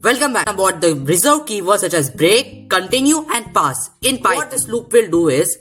Welcome back. About the reserved keywords such as break, continue and pass. In Python, what this loop will do is,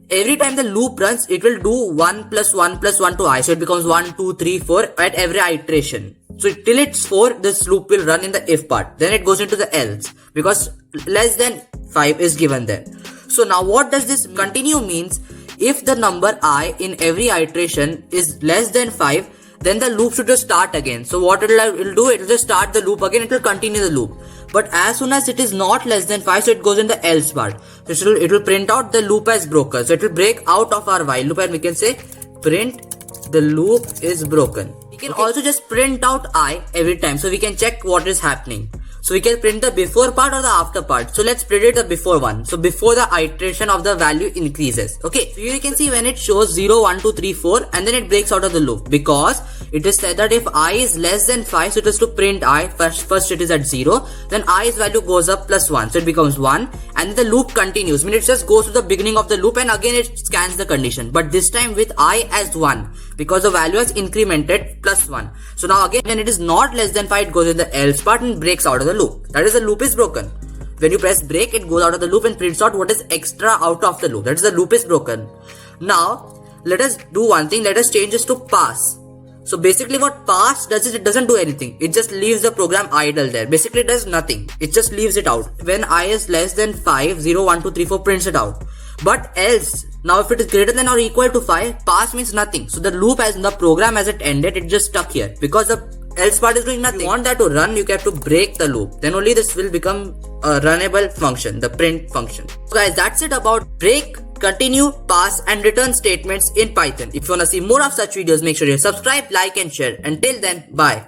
every time the loop runs, it will do 1 plus 1 plus 1 to I. So it becomes 1, 2, 3, 4 at every iteration. So till it's 4, this loop will run in the if part. Then it goes into the else because less than 5 is given there. So now what does this continue means? If the number I in every iteration is less than 5, then the loop should just start again. So what it'll do, it'll just start the loop again, it will continue the loop. But as soon as it is not less than 5, so it goes in the else part. So it will print out the loop as broken. So it will break out of our while loop and we can say print the loop is broken. We can also just print out I every time. So we can check what is happening. So we can print the before part or the after part. So let's print it the before one. So before the iteration of the value increases. Okay. So here you can see when it shows 0, 1, 2, 3, 4 and then it breaks out of the loop because it is said that if I is less than 5, so it is to print I. First it is at 0. Then I's value goes up plus 1. So it becomes 1 and the loop continues. I mean it just goes to the beginning of the loop and again it scans the condition. But this time with I as 1 because the value has incremented plus 1. So now again when it is not less than 5, it goes in the else part and breaks out of the loop. That is, the loop is broken. When you press break, it goes out of the loop and prints out what is extra out of the loop. That is, the loop is broken. Now let us do one thing. Let us change this to pass. So basically what pass does is it doesn't do anything. It just leaves the program idle there. Basically it does nothing. It just leaves it out. When I is less than 5, 0, 1, 2, 3, 4 prints it out. But else, now if it is greater than or equal to 5, pass means nothing. So the loop as the program as it ended, it just stuck here because the else part is doing nothing. If you want that to run, you have to break the loop. Then only this will become a runnable function, the print function. So guys, that's it about break, continue, pass and return statements in Python. If you want to see more of such videos, make sure you subscribe, like and share. Until then, bye.